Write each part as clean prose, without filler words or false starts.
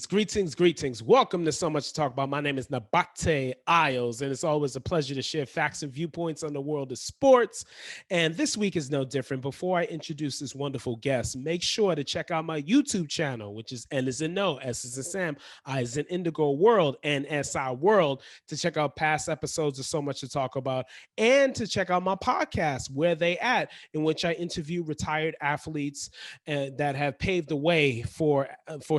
Greetings. Welcome to So Much to Talk About. My name is Nabaté Isles, and it's always a pleasure to share facts and viewpoints on the world of sports. And this week is no different. Before I introduce this wonderful guest, make sure to check out my YouTube channel, which is N as in No, S as in Sam, I as in Indigo World, and SI World, to check out past episodes of So Much to Talk About, and to check out my podcast, Where They At, in which I interview retired athletes that have paved the way for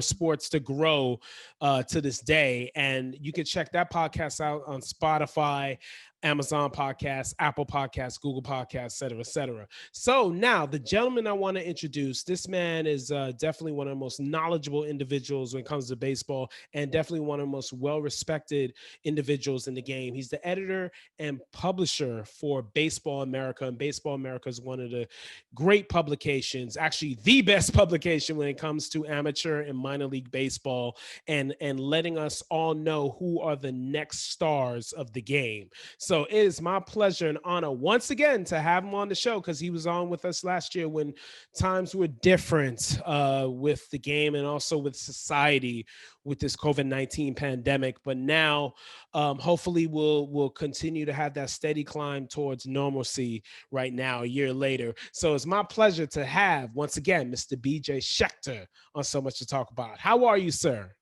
sports to grow to this day. And you can check that podcast out on Spotify, Amazon Podcasts, Apple Podcasts, Google Podcasts, et cetera. So now the gentleman I want to introduce, this man is definitely one of the most knowledgeable individuals when it comes to baseball, and definitely one of the most well-respected individuals in the game. He's the editor and publisher for Baseball America, and Baseball America is one of the great publications, actually the best publication when it comes to amateur and minor league baseball, and letting us all know who are the next stars of the game. So it is my pleasure and honor once again to have him on the show, because he was on with us last year when times were different with the game and also with society with this COVID-19 pandemic. But now hopefully we'll continue to have that steady climb towards normalcy right now, a year later. So it's my pleasure to have once again Mr. BJ Schecter on So Much to Talk About. How are you, sir?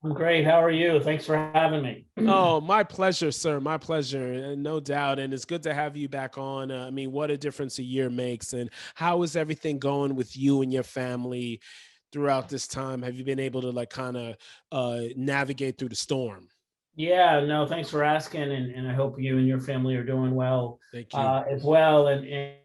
I'm great. How are you? Thanks for having me. Oh, my pleasure, sir. My pleasure. No doubt. And it's good to have you back on. I mean, what a difference a year makes. And how is everything going with you and your family throughout this time? Have you been able to kind of navigate through the storm? Yeah, no, thanks for asking. And I hope you and your family are doing well. Thank you. As well.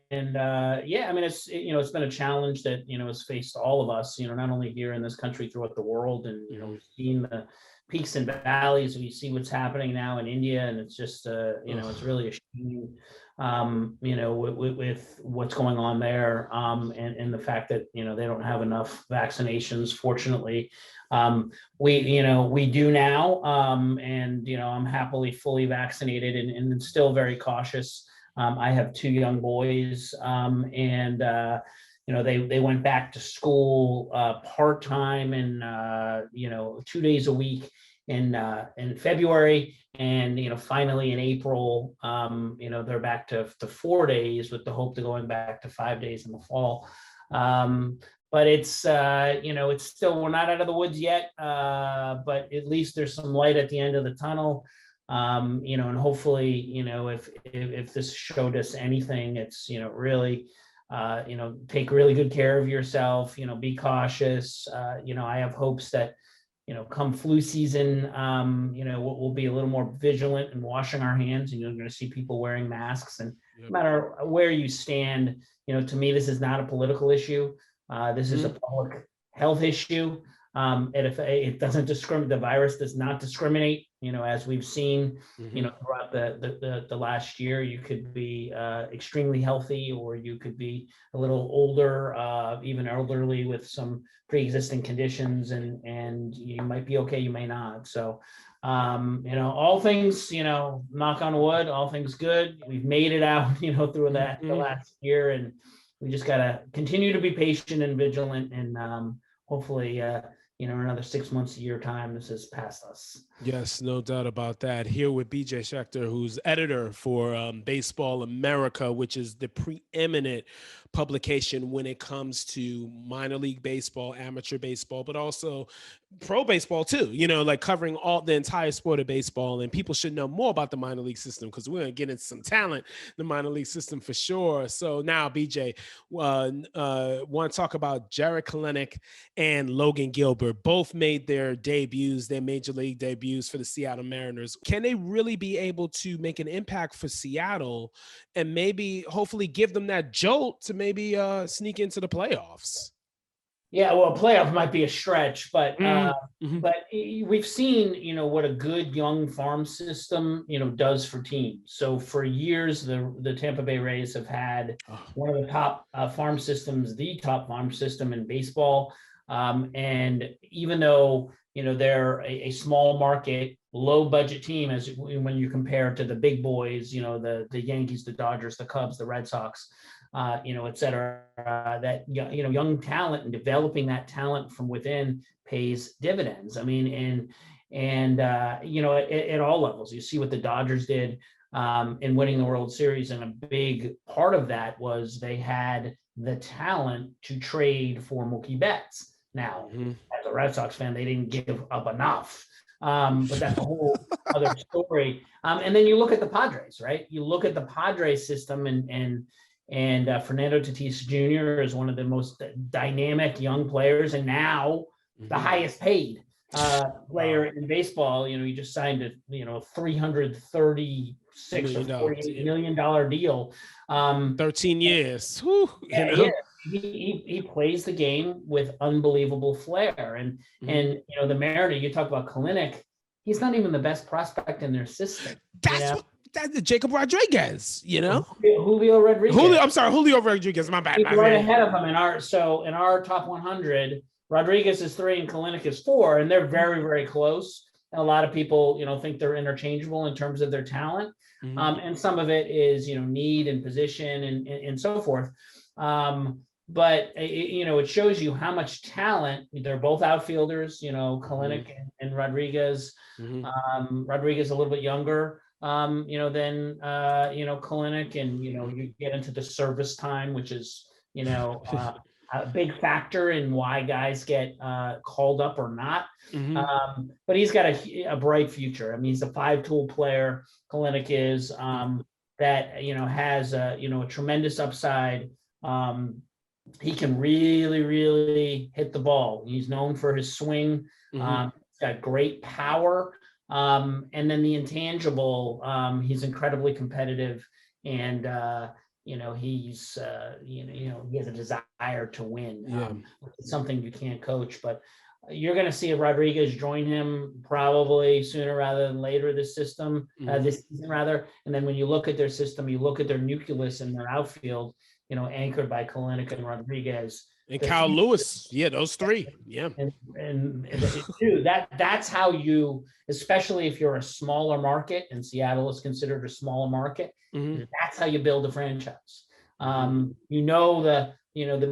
Yeah, I mean, it's been a challenge that, has faced all of us, not only here in this country, throughout the world. And, we've seen the peaks and valleys. We see what's happening now in India, and it's just, it's really a shame, with what's going on there, and the fact that, they don't have enough vaccinations, fortunately. We do now, and, I'm happily fully vaccinated and still very cautious. I have two young boys, and they went back to school part-time and 2 days a week in February, and finally in April, they're back to 4 days, with the hope to going back to 5 days in the fall. But it's it's still, we're not out of the woods yet, but at least there's some light at the end of the tunnel. And hopefully, if this showed us anything, it's, really, take really good care of yourself, be cautious. I have hopes that, come flu season, we'll be a little more vigilant in washing our hands, and you're going to see people wearing masks. And no matter where you stand, to me, this is not a political issue. This is a public health issue. And if it doesn't discriminate, the virus does not discriminate, as we've seen, throughout the last year. You could be extremely healthy, or you could be a little older, even elderly with some pre-existing conditions, and you might be okay, you may not. So, all things, knock on wood, all things good. We've made it out, through that the last year, and we just got to continue to be patient and vigilant, and hopefully, another 6 months, a year time, this is past us. Yes, no doubt about that. Here with BJ Schecter, who's editor for Baseball America, which is the preeminent publication when it comes to minor league baseball, amateur baseball, but also pro baseball too, covering all the entire sport of baseball. And people should know more about the minor league system, because we're going to get into some talent in the minor league system for sure. So now, BJ, want to talk about Jarred Kelenic and Logan Gilbert. Both made their major league debuts for the Seattle Mariners. Can they really be able to make an impact for Seattle, and maybe hopefully give them that jolt to maybe sneak into the playoffs? Yeah, well, playoff might be a stretch, but Mm-hmm. we've seen, what a good young farm system, does for teams. So for years, the Tampa Bay Rays have had Oh. one of the top farm systems, the top farm system in baseball. And even though, they're a small market, low budget team, as when you compare to the big boys, the Yankees, the Dodgers, the Cubs, the Red Sox, et cetera, that, young talent and developing that talent from within pays dividends. I mean, at all levels, you see what the Dodgers did in winning the World Series. And a big part of that was they had the talent to trade for Mookie Betts. Now, as a Red Sox fan, they didn't give up enough. But that's a whole other story. And then you look at the Padres, right? You look at the Padres system, and Fernando Tattis Jr. is one of the most dynamic young players, and now the highest paid player in baseball. He just signed a $336 or $48 million deal. 13 years. He plays the game with unbelievable flair, and the Mariner. You talk about Kalinick. He's not even the best prospect in their system. That's Jacob Rodriguez, Julio Rodriguez. Julio Rodriguez. My bad. He's right ahead of him in our top 100. Rodriguez is 3 and Kalinick is 4, and they're very, very close. And a lot of people, think they're interchangeable in terms of their talent, and some of it is need and position and so forth. But it shows you how much talent. They're both outfielders, Kalinick and Rodriguez. Rodriguez a little bit younger. Than Kalinick, and you get into the service time, which is a big factor in why guys get called up or not. But he's got a bright future. I mean, he's a 5-tool player. Kalinick is that has a tremendous upside. He can really, really hit the ball. He's known for his swing. He's got great power. And then the intangible, he's incredibly competitive, and he has a desire to win. It's something you can't coach, but you're going to see Rodriguez join him probably sooner rather than later this season rather. And then when you look at their system, you look at their nucleus and their outfield, anchored by Kalinick and Rodriguez. And Kyle Lewis. Yeah, those 3. Yeah. And that's how you, especially if you're a smaller market, and Seattle is considered a smaller market, that's how you build a franchise. The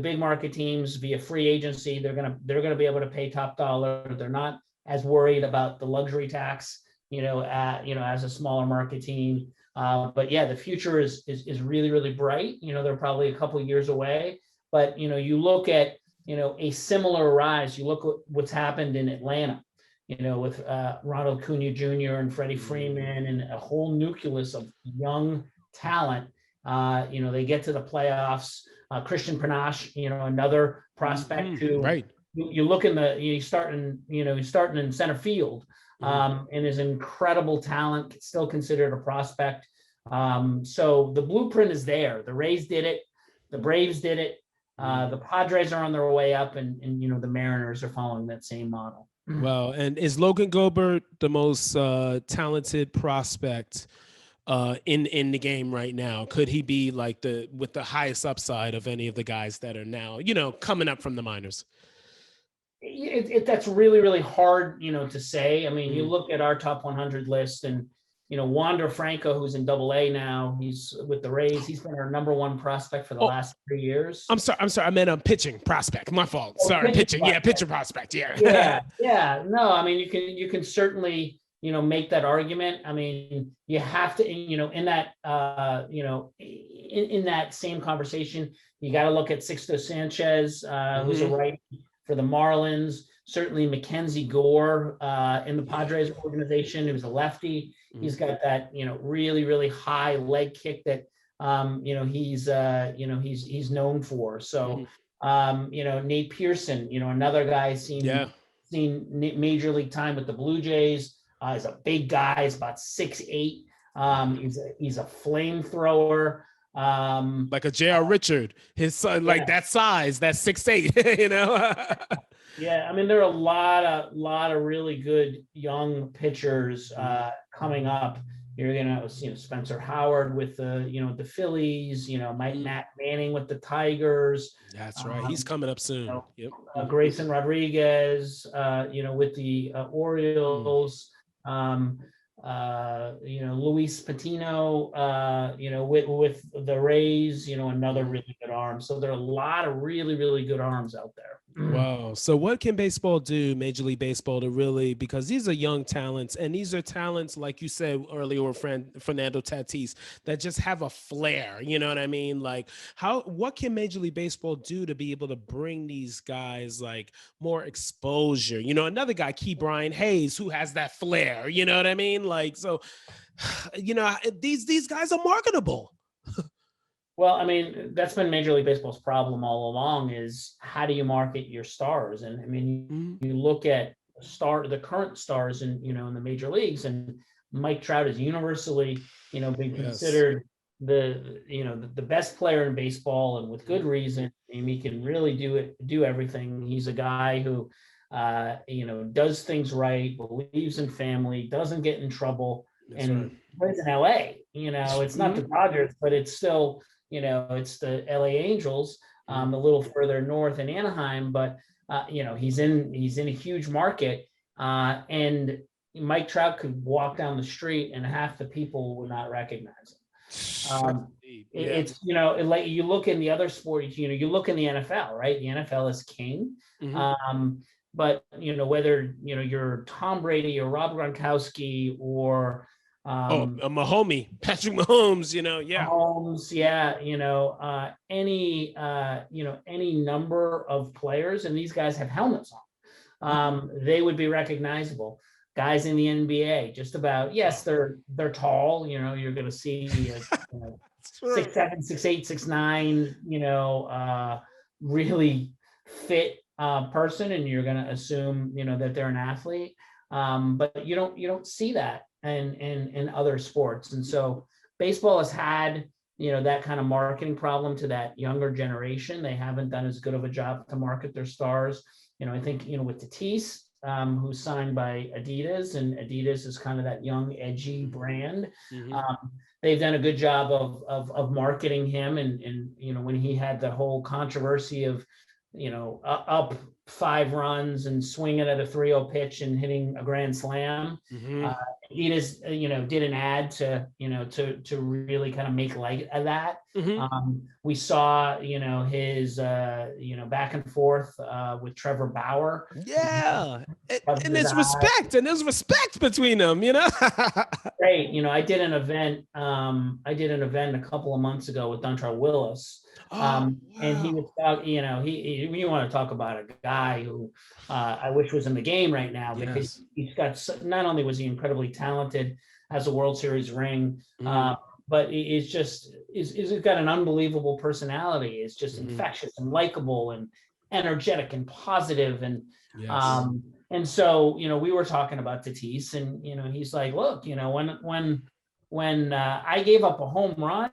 big market teams via free agency, they're gonna be able to pay top dollar. They're not as worried about the luxury tax, as a smaller market team. But yeah, the future is really, really bright. They're probably a couple of years away. But, you look at, a similar rise. You look at what's happened in Atlanta, with Ronald Acuna Jr. and Freddie Freeman and a whole nucleus of young talent. They get to the playoffs. Christian Panache, another prospect who, right. You look he's starting in center field, and is incredible talent, still considered a prospect. So the blueprint is there. The Rays did it. The Braves did it. The Padres are on their way up, and the Mariners are following that same model. Well, and is Logan Gobert the most talented prospect in the game right now? Could he be like with the highest upside of any of the guys that are now, coming up from the minors? That's really, really hard, to say. I mean, you look at our top 100 list, and Wander Franco, who's in AA now, he's with the Rays. He's been our number 1 prospect for the last 3 years. I'm sorry. I meant pitching prospect. My fault. Sorry, pitching. Prospect. Yeah, pitcher prospect. Yeah. No, I mean, you can certainly, make that argument. I mean, you have to, in that, in that same conversation, you got to look at Sixto Sanchez, who's a righty for the Marlins. Certainly Mackenzie Gore in the Padres organization, who's a lefty. He's got that, really, really high leg kick that, he's known for. So, Nate Pearson, another guy seen major league time with the Blue Jays. He's a big guy. He's about 6'8". He's a flamethrower. Like a J.R. Richard, his son, like that size, that 6'8", you know? Yeah, I mean, there are a lot of really good young pitchers coming up. You're gonna, Spencer Howard with the Phillies, Matt Manning with the Tigers. That's right. He's coming up soon. Yep. Grayson Rodriguez, with the Orioles. Luis Patino, with the Rays, another really good arm. So there are a lot of really, really good arms out there. Wow. So what can baseball do, Major League Baseball, to really, because these are young talents, and these are talents, like you said earlier, with Fernando Tattis, that just have a flair, you know what I mean? Like what can Major League Baseball do to be able to bring these guys like more exposure? Another guy, Key Brian Hayes, who has that flair, you know what I mean? Like, so, these guys are marketable. Well, I mean, that's been Major League Baseball's problem all along, is how do you market your stars? And I mean, you look at the current stars in the major leagues, and Mike Trout is universally, been considered the best player in baseball, and with good reason. I mean, he can really do everything. He's a guy who, does things right, believes in family, doesn't get in trouble, and plays in LA. It's not the Dodgers, but it's still, it's the LA Angels, a little further north in Anaheim, but he's in a huge market, and Mike Trout could walk down the street and half the people would not recognize him. It's like you look in the other sports, you look in the NFL, right? The NFL is king. But whether you're Tom Brady or Rob Gronkowski or Mahomie, Patrick Mahomes, any number of players, and these guys have helmets on, they would be recognizable. Guys in the NBA, just about, yes, they're tall, you're going to see 6'7", 6'8", 6'9", really fit person, and you're going to assume that they're an athlete, but you don't see that in other sports. And so baseball has had that kind of marketing problem to that younger generation. They haven't done as good of a job to market their stars. I think with Tatis, who's signed by Adidas, and Adidas is kind of that young, edgy brand. They've done a good job of marketing him, and when he had the whole controversy of up 5 runs and swinging at a 3-0 pitch and hitting a grand slam. Adidas, did an ad to really kind of make light of that. We saw, his, back and forth with Trevor Bauer. Yeah. And there's respect between them, Great. I did an event a couple of months ago with Dontrell Willis. And he was talking, you want to talk about a guy who I wish was in the game right now, because he's got, not only was he incredibly talented, has a World Series ring, but he's got an unbelievable personality. It's just infectious and likable and energetic and positive. And so, we were talking about Tatis, and, he's like, look, when I gave up a home run,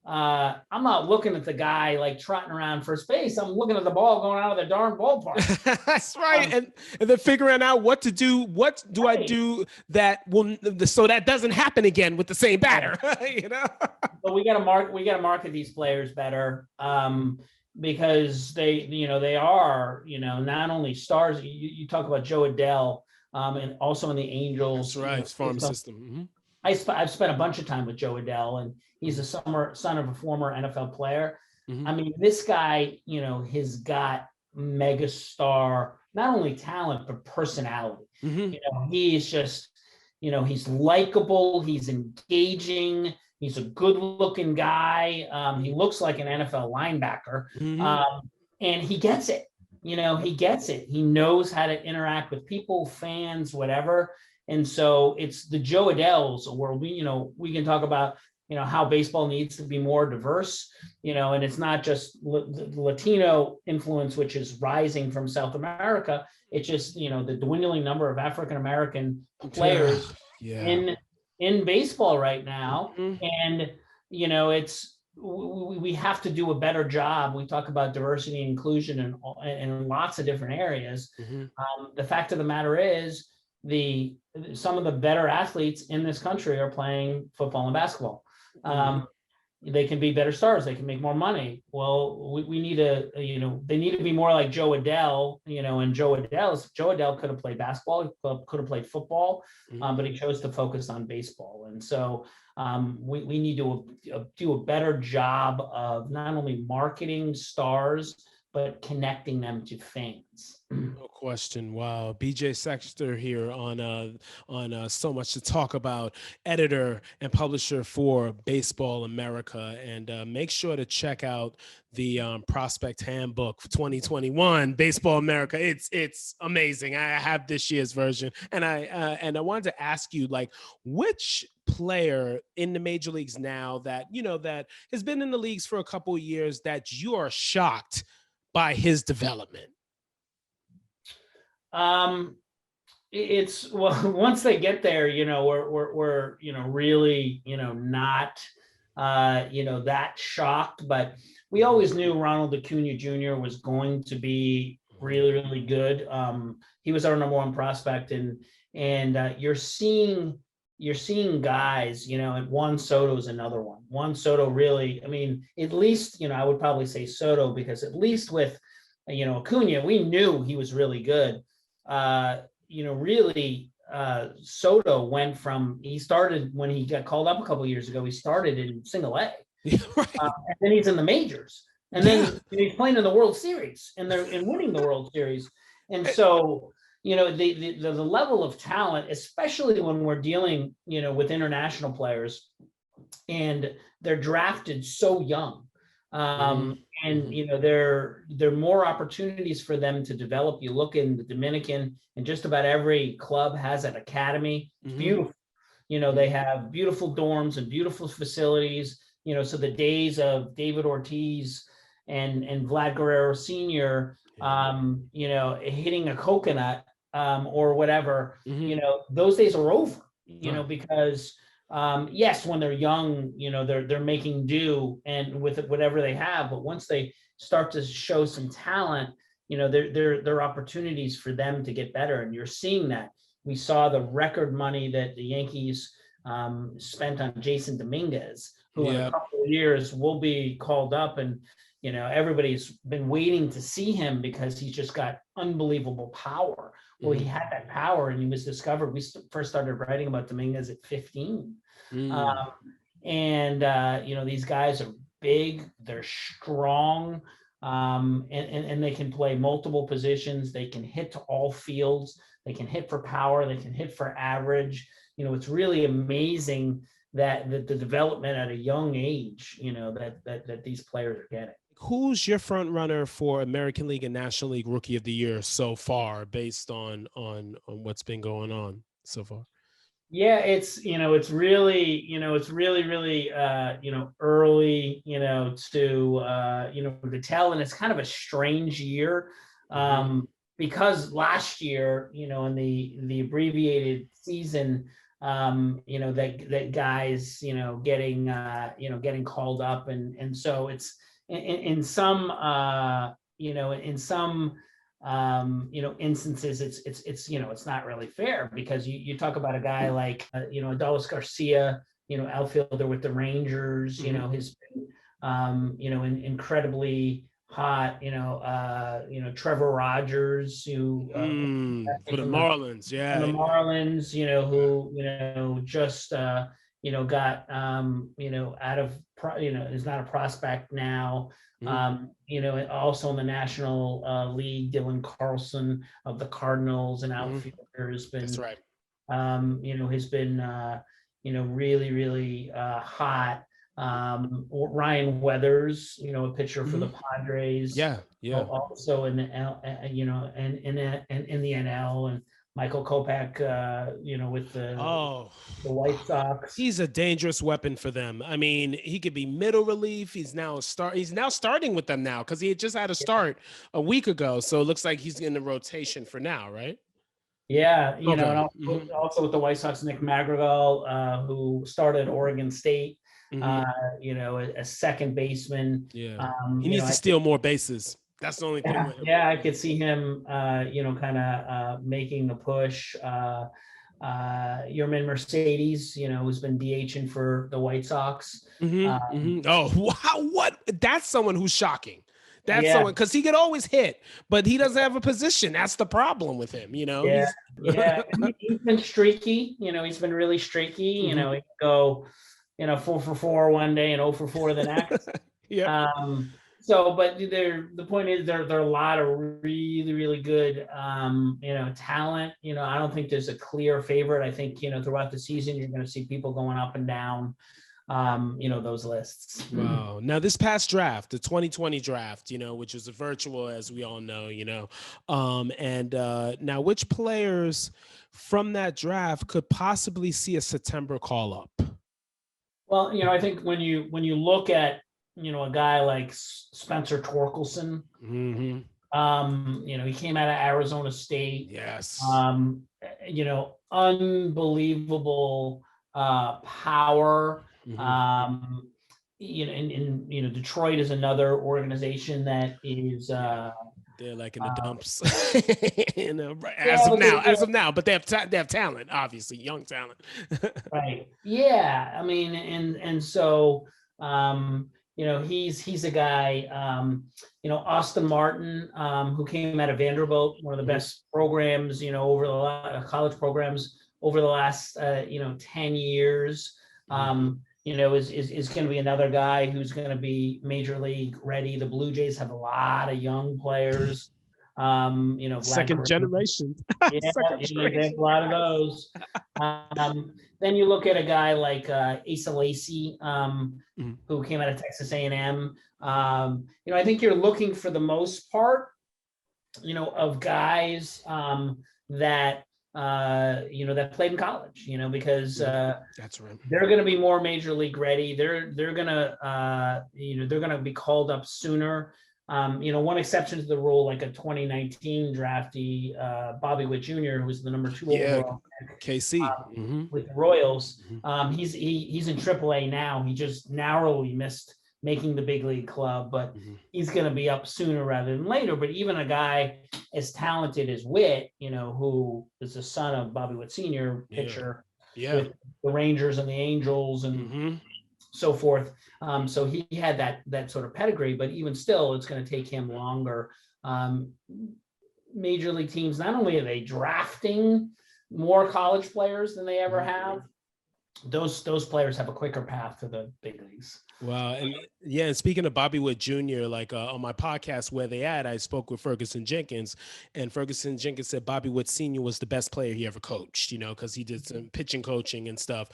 I'm not looking at the guy like trotting around first base. I'm looking at the ball going out of the darn ballpark. That's right. And then figuring out what to do. What do I do that will, so that doesn't happen again with the same batter? But we got to market these players better, because they are, not only stars. You talk about Joe Adele, and also in the Angels. That's right. Farm system. I've spent a bunch of time with Joe Adele, and he's a son of a former NFL player. I mean, this guy, has got megastar, not only talent, but personality. He's just, he's likable, he's engaging, he's a good looking guy. He looks like an NFL linebacker, and he gets it. He gets it. He knows how to interact with people, fans, whatever. And so it's the Joe Adeles where we can talk about, how baseball needs to be more diverse, and it's not just the Latino influence, which is rising from South America. It's just, the dwindling number of African-American players in baseball right now. And, we have to do a better job. We talk about diversity and inclusion in lots of different areas. Mm-hmm. The fact of the matter is, some of the better athletes in this country are playing football and basketball. They can be better stars. They can make more money. Well, we need to, they need to be more like Joe Adele, and Joe Adele could have played basketball, could have played football, but he chose to focus on baseball. And so we need to do a better job of not only marketing stars, but connecting them to fans. No question. Wow. BJ Schecter here on So Much to Talk About, editor and publisher for Baseball America. And make sure to check out the Prospect Handbook for 2021, Baseball America. It's amazing. I have this year's version. And I wanted to ask you, like, which player in the major leagues now that, that has been in the leagues for a couple of years that you are shocked by his development? It's, well, once they get there, we're really, not, that shocked, but we always knew Ronald Acuna Jr. was going to be really, really good. He was our number one prospect, and you're seeing guys, and Juan Soto is another one. Juan Soto really, I mean, at least, I would probably say Soto, because at least with, Acuna, we knew he was really good. Soto he started when he got called up a couple of years ago. He started in single A, Right. And then he's in the majors, and then he's playing in the World Series, and winning the World Series. And so, the level of talent, especially when we're dealing, with international players, and they're drafted so young. And there are more opportunities for them to develop. You look in the Dominican, and just about every club has an academy. It's beautiful. They have beautiful dorms and beautiful facilities. So the days of David Ortiz and Vlad Guerrero Sr., hitting a coconut or whatever, those days are over. Because yes, when they're young, they're making do and with whatever they have. But once they start to show some talent, there are opportunities for them to get better. And you're seeing that. We saw the record money that the Yankees spent on Jason Dominguez, who in a couple of years will be called up, and everybody's been waiting to see him because he's just got unbelievable power. Well, he had that power, and he was discovered. We first started writing about Dominguez at 15. These guys are big, they're strong, and they can play multiple positions. They can hit to all fields. They can hit for power. They can hit for average. It's really amazing that the development at a young age, that these players are getting. Who's your front runner for American League and National League Rookie of the Year so far, based on what's been going on so far? Yeah, it's really early, to tell, and it's kind of a strange year, because last year, in the abbreviated season, that guys, getting called up, and so it's in some instances, it's not really fair, because you talk about a guy like Adolis Garcia, outfielder with the Rangers, has been incredibly hot, Trevor Rogers, who for the Marlins, who just got out of is not a prospect now. Also in the National League, Dylan Carlson of the Cardinals, an outfielder, has been, that's right. Has been, really, really hot. Ryan Weathers, a pitcher for the Padres. Also in the in the NL, and Michael Kopech, with the White Sox. He's a dangerous weapon for them. I mean, he could be middle relief. He's now starting with them now, because he had just had a start a week ago. So it looks like he's in the rotation for now, right? Yeah, and also with the White Sox, Nick Madrigal, who started at Oregon State. A second baseman. Yeah. He needs to steal more bases. That's the only thing with him. Yeah, I could see him, kind of making a push. Yermin Mercedes, who's been DHing for the White Sox. Oh, wow. What? That's someone who's shocking. That's Yeah. someone, because he could always hit, but he doesn't have a position. That's the problem with him, Yeah. He's been streaky. He's been really streaky. He can go, 4 for 4 one day and 0 for 4 the next. Yeah. But the point is there are a lot of really, really good, talent. I don't think there's a clear favorite. I think, throughout the season, you're going to see people going up and down, those lists. Wow. Now, this past draft, the 2020 draft, which was a virtual, as we all know, now which players from that draft could possibly see a September call up? Well, I think when you look at, a guy like Spencer Torkelson, he came out of Arizona State. Yes. Unbelievable power. Detroit is another organization that is they're like in the dumps, as of now, but they have talent, obviously, young talent. Right. Yeah. I mean, and so he's a guy, Austin Martin, who came out of Vanderbilt, one of the best programs, over the college programs over the last 10 years. Is going to be another guy who's going to be major league ready. The Blue Jays have a lot of young players. Second generation. They have a lot of those. Then you look at a guy like Asa Lacy, who came out of Texas A&M. I think you're looking for the most part, of guys that that played in college, because that's right. They're going to be more major league ready. They're going to they're going to be called up sooner. One exception to the rule, like a 2019 draftee, Bobby Witt Jr., who was the number 2 overall KC with the Royals. He's in AAA now. He just narrowly missed making the big league club, but he's going to be up sooner rather than later. But even a guy as talented as Witt, who is the son of Bobby Witt Sr., pitcher with the Rangers and the Angels and so forth. So he had that sort of pedigree, but even still, it's going to take him longer. Major league teams, not only are they drafting more college players than they ever have, those players have a quicker path to the big leagues. Wow. And speaking of Bobby Witt Jr., like on my podcast, Where They At, I spoke with Ferguson Jenkins, and Ferguson Jenkins said Bobby Witt Sr. was the best player he ever coached, because he did some pitching coaching and stuff.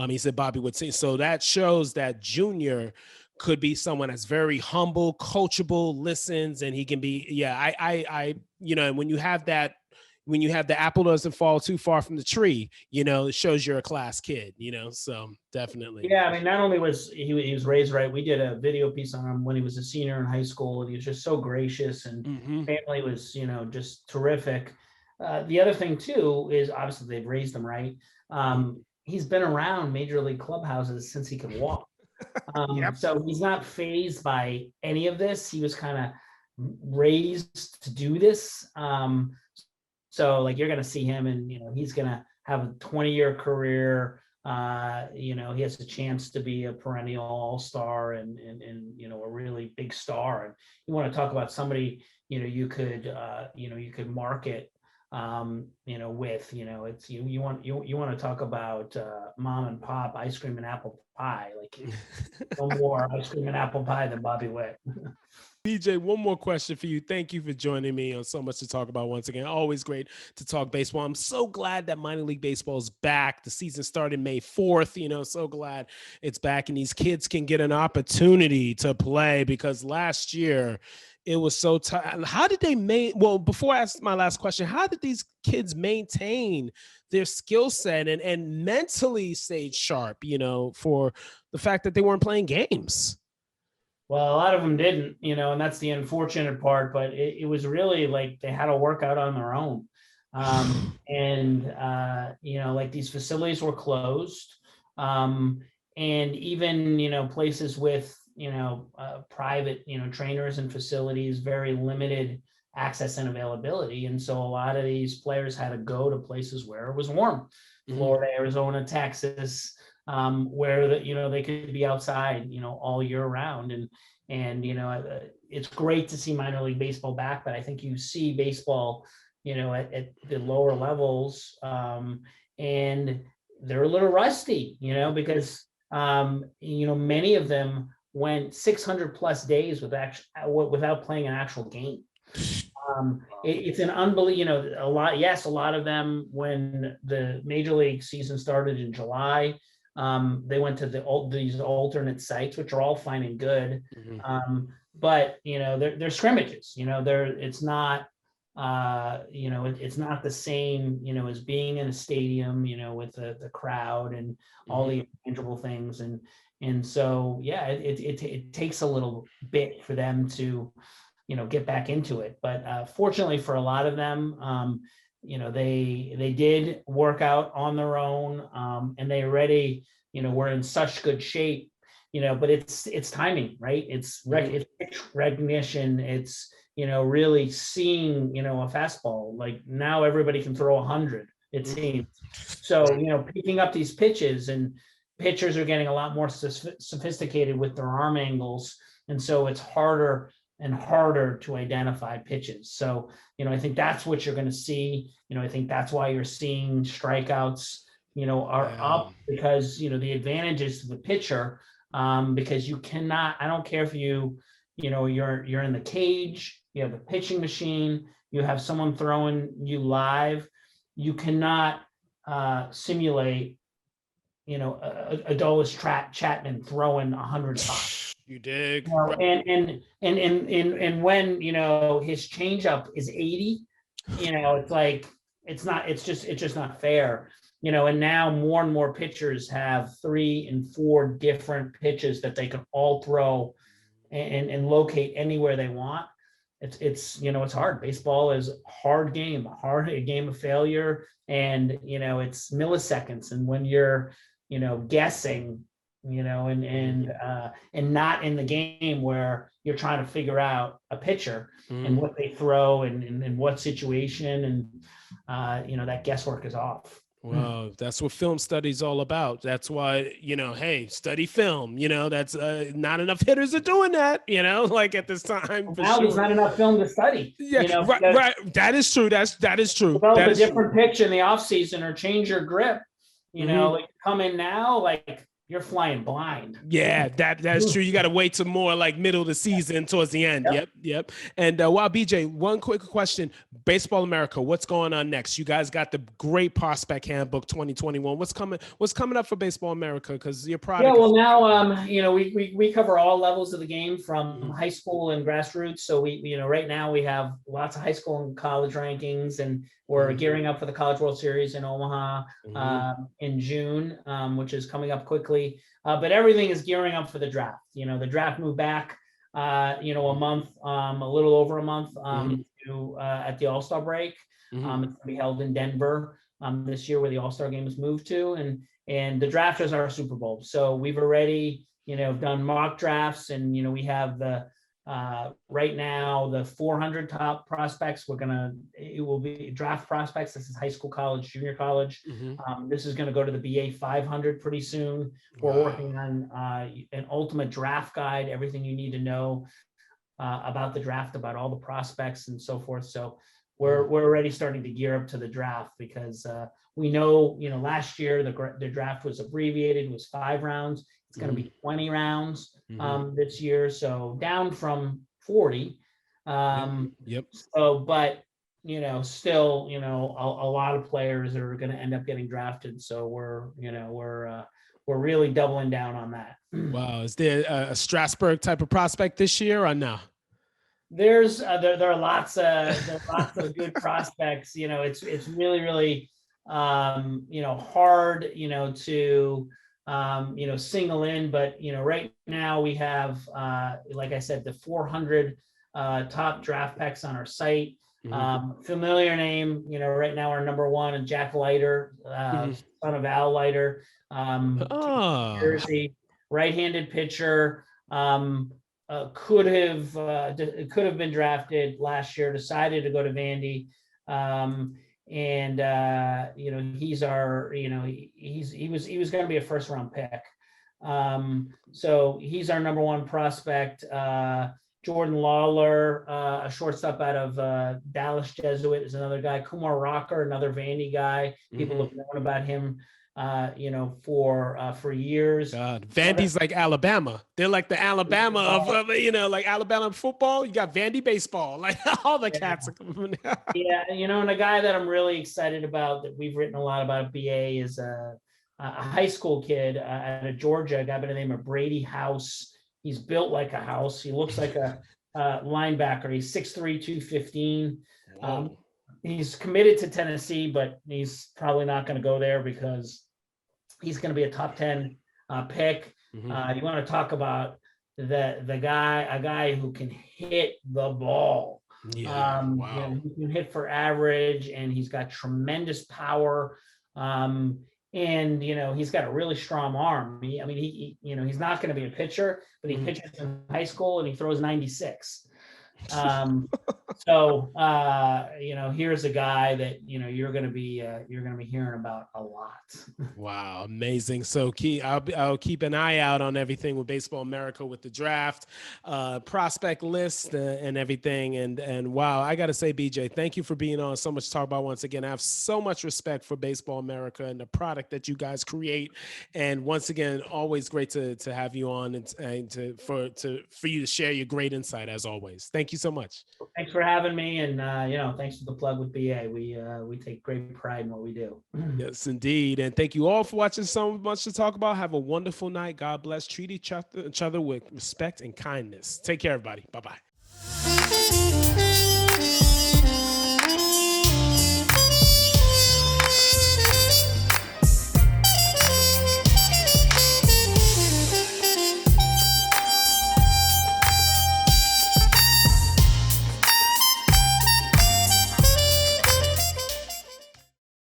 He said Bobby Witt Sr. So that shows that Junior could be someone that's very humble, coachable, listens, and he can be, and when you have that, when you have the apple doesn't fall too far from the tree, it shows you're a class kid, so definitely. Yeah, I mean, not only was he was raised right, we did a video piece on him when he was a senior in high school, and he was just so gracious, and family was, just terrific. The other thing too is obviously they've raised him right. He's been around major league clubhouses since he could walk. So he's not fazed by any of this. He was kind of raised to do this. So like you're going to see him, and he's going to have a 20-year career. He has a chance to be a perennial all-star and a really big star. And you want to talk about somebody you could market with it's you want to talk about mom and pop ice cream and apple pie, like no more ice cream and apple pie than Bobby Witt. PJ, one more question for you. Thank you for joining me on So Much to Talk About once again. Always great to talk baseball. I'm so glad that minor league baseball is back. The season started May 4th, so glad it's back, and these kids can get an opportunity to play, because last year it was so tough. How did they before I ask my last question, how did these kids maintain their skill set and mentally stay sharp, for the fact that they weren't playing games? Well, a lot of them didn't, and that's the unfortunate part, but it was really like they had to work out on their own. Like these facilities were closed. and even, places with, private, trainers and facilities, very limited access and availability. And so a lot of these players had to go to places where it was warm, Florida, Arizona, Texas, where they could be outside, all year round. And it's great to see minor league baseball back, but I think you see baseball, at the lower levels, and they're a little rusty, because many of them went 600 plus days without playing an actual game. It's an unbelievable, a lot of them, when the major league season started in July, they went to these alternate sites, which are all fine and good. But they're scrimmages, it's not it's not the same, as being in a stadium, with the crowd and all the intangible things. And so, it takes a little bit for them to, get back into it. But fortunately for a lot of them, they did work out on their own, and they already, were in such good shape, but it's timing, right? It's recognition. It's, really seeing, a fastball. Like now everybody can throw 100, it seems. So, picking up these pitches, and pitchers are getting a lot more sophisticated with their arm angles. And so it's harder and harder to identify pitches. So, I think that's what you're going to see. I think that's why you're seeing strikeouts, are up, because, the advantages to the pitcher, because you cannot, I don't care if you're in the cage, you have a pitching machine, you have someone throwing you live, you cannot simulate, Adolis Chapman throwing 105. You dig? And when his changeup is 80, it's like it's just not fair. And now more and more pitchers have 3 and 4 different pitches that they can all throw and locate anywhere they want. It's hard. Baseball is a hard game, a game of failure, and it's milliseconds. And when you're guessing, and not in the game where you're trying to figure out a pitcher and what they throw and in what situation, and that guesswork is off. Wow, that's what film study is all about. That's why, hey, study film. That's not enough hitters are doing that, like at this time. Now there's not enough film to study. Yeah, right. That is true. That is true. Develop a different pitch in the off season, or change your grip. Like come in now, like you're flying blind. Yeah, that's true. You got to wait till more like middle of the season, towards the end. Yep. And wow, BJ, one quick question. Baseball America, what's going on next? You guys got the great prospect handbook 2021. What's coming up for Baseball America? Because your product. Yeah, well now, we cover all levels of the game, from high school and grassroots. So we right now we have lots of high school and college rankings, and we're gearing up for the College World Series in Omaha in June, which is coming up quickly. But everything is gearing up for the draft. The draft moved back, a month, a little over a month, to at the All-Star break. It's going to be held in Denver this year, where the All-Star game is moved to, and the draft is our Super Bowl. So we've already, done mock drafts, and we have the right now the 400 top prospects. It will be draft prospects. This is high school, college, junior college. This is going to go to the BA 500 pretty soon. We're working on an ultimate draft guide, everything you need to know about the draft, about all the prospects and so forth. So we're already starting to gear up to the draft, because we know, last year the draft was abbreviated, it was 5 rounds. It's going to be 20 rounds this year, so down from 40. So, but still, a lot of players are going to end up getting drafted. So we're really doubling down on that. Wow, is there a Strasburg type of prospect this year or no? There are lots of good prospects. It's really, really hard to single in, but right now we have like I said, the 400 top draft picks on our site. Familiar name, right now our number one, Jack Leiter, son of Al Leiter, Jersey, right-handed pitcher. Could have been drafted last year, decided to go to Vandy. He's our, he was going to be a first round pick. So he's our number one prospect. Jordan Lawler, a shortstop out of Dallas Jesuit, is another guy. Kumar Rocker, another Vandy guy. People have known about him, for years. God, Vandy's like Alabama. They're like the Alabama of like Alabama football. You got Vandy baseball. Like all the cats are coming. Yeah, and a guy that I'm really excited about that we've written a lot about at BA is a high school kid out of Georgia, a guy by the name of Brady House. He's built like a house. He looks like a linebacker. He's 6'3", 215. He's committed to Tennessee, but he's probably not going to go there because he's going to be a top 10 pick. You want to talk about a guy who can hit the ball. He can hit for average, and he's got tremendous power. And he's got a really strong arm. He's not going to be a pitcher, but he pitches in high school and he throws 96. Here's a guy that you're going to be hearing about a lot. Wow, amazing. So I'll keep an eye out on everything with Baseball America, with the draft prospect list and everything. And wow, I got to say, BJ, thank you for being on. So much to talk about. Once again, I have so much respect for Baseball America and the product that you guys create. And once again, always great to have you on and for you to share your great insight as always. Thank you so much. Thanks for having me, and thanks for the plug with BA. We take great pride in what we do. Yes, indeed. And thank you all for watching. So much to talk about. Have a wonderful night. God bless. Treat each other with respect and kindness. Take care, everybody. Bye-bye.